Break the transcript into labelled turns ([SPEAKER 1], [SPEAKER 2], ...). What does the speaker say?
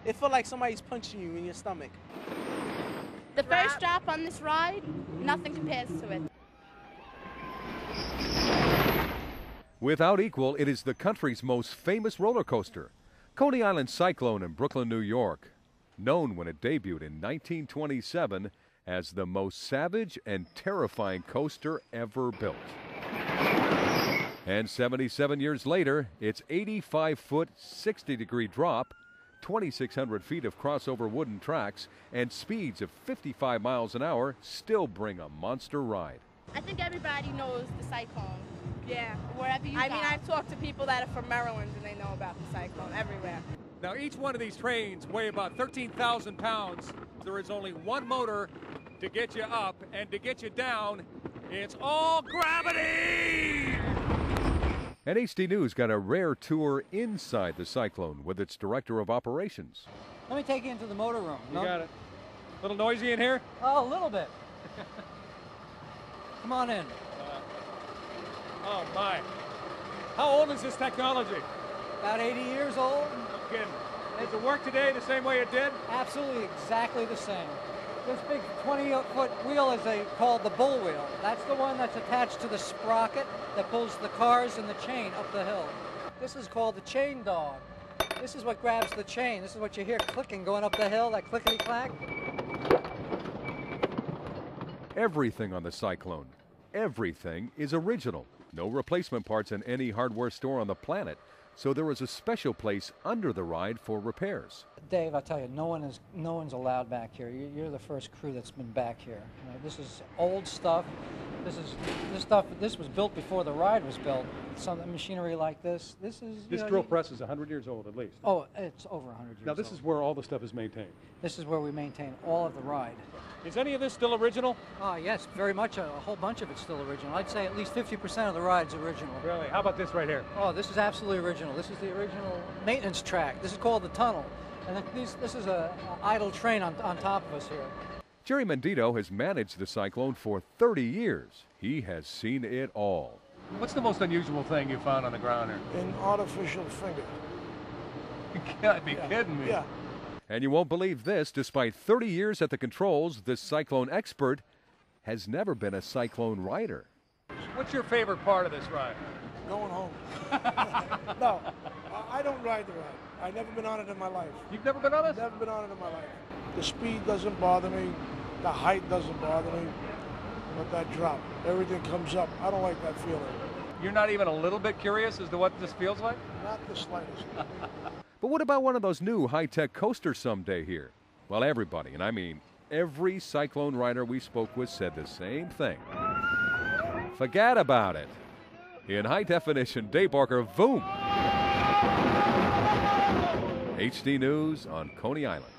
[SPEAKER 1] It felt like somebody's punching you in your stomach.
[SPEAKER 2] The first drop on this ride, nothing compares to it.
[SPEAKER 3] Without equal, it is the country's most famous roller coaster, Coney Island Cyclone in Brooklyn, New York, known when it debuted in 1927 as the most savage and terrifying coaster ever built. And 77 years later, its 85-foot, 60-degree drop, 2,600 feet of crossover wooden tracks, and speeds of 55 miles an hour still bring a monster ride.
[SPEAKER 2] I think everybody knows the Cyclone.
[SPEAKER 4] Yeah.
[SPEAKER 2] Wherever you
[SPEAKER 4] I
[SPEAKER 2] go.
[SPEAKER 4] mean, I've talked to people that are from Maryland and they know about the Cyclone everywhere.
[SPEAKER 5] Now, each one of these trains weigh about 13,000 pounds. There is only one motor to get you up, and to get you down, it's all gravity!
[SPEAKER 3] NHD News got a rare tour inside the Cyclone with its director of operations.
[SPEAKER 6] Let me take you into the motor room.
[SPEAKER 5] You got it. A little noisy in here?
[SPEAKER 6] Oh, a little bit. Come on in.
[SPEAKER 5] Oh, my. How old is this technology?
[SPEAKER 6] About 80 years old.
[SPEAKER 5] No kidding. Does it work today the same way it did?
[SPEAKER 6] Absolutely exactly the same. This big 20-foot wheel is called the bull wheel. That's the one that's attached to the sprocket that pulls the cars and the chain up the hill. This is called the chain dog. This is what grabs the chain. This is what you hear clicking going up the hill, that clickety-clack.
[SPEAKER 3] Everything on the Cyclone, everything is original. No replacement parts in any hardware store on the planet, so there is a special place under the ride for repairs.
[SPEAKER 6] Dave, I'll tell you, no one's allowed back here. You're the first crew that's been back here. You know, this is old stuff. This was built before the ride was built. Some machinery like this. This
[SPEAKER 5] drill press is 100 years old at least.
[SPEAKER 6] Oh, it's over 100 years old.
[SPEAKER 5] Now, this is where all the stuff is maintained.
[SPEAKER 6] This is where we maintain all of the ride.
[SPEAKER 5] Is any of this still original?
[SPEAKER 6] Yes, very much. A whole bunch of it's still original. I'd say at least 50% of the ride's original.
[SPEAKER 5] Really? How about this right here?
[SPEAKER 6] Oh, this is absolutely original. This is the original maintenance track. This is called the tunnel. And this is an idle train on top of us here.
[SPEAKER 3] Jerry Mendito has managed the Cyclone for 30 years. He has seen it all.
[SPEAKER 5] What's the most unusual thing you found on the ground here?
[SPEAKER 7] An artificial finger.
[SPEAKER 5] You can't be kidding me.
[SPEAKER 7] Yeah.
[SPEAKER 3] And you won't believe this, despite 30 years at the controls, this Cyclone expert has never been a Cyclone rider.
[SPEAKER 5] What's your favorite part of this ride?
[SPEAKER 7] Going home. No, I don't ride the ride. I've never been on it in my life.
[SPEAKER 5] You've never been on this?
[SPEAKER 7] Never been on it in my life. The speed doesn't bother me. The height doesn't bother me. But that drop, everything comes up. I don't like that feeling.
[SPEAKER 5] You're not even a little bit curious as to what this feels like?
[SPEAKER 7] Not the slightest.
[SPEAKER 3] But what about one of those new high-tech coasters someday here? Well, everybody, and I mean every Cyclone rider we spoke with said the same thing. Forget about it. In high definition, Dave Barker, boom! HD News on Coney Island.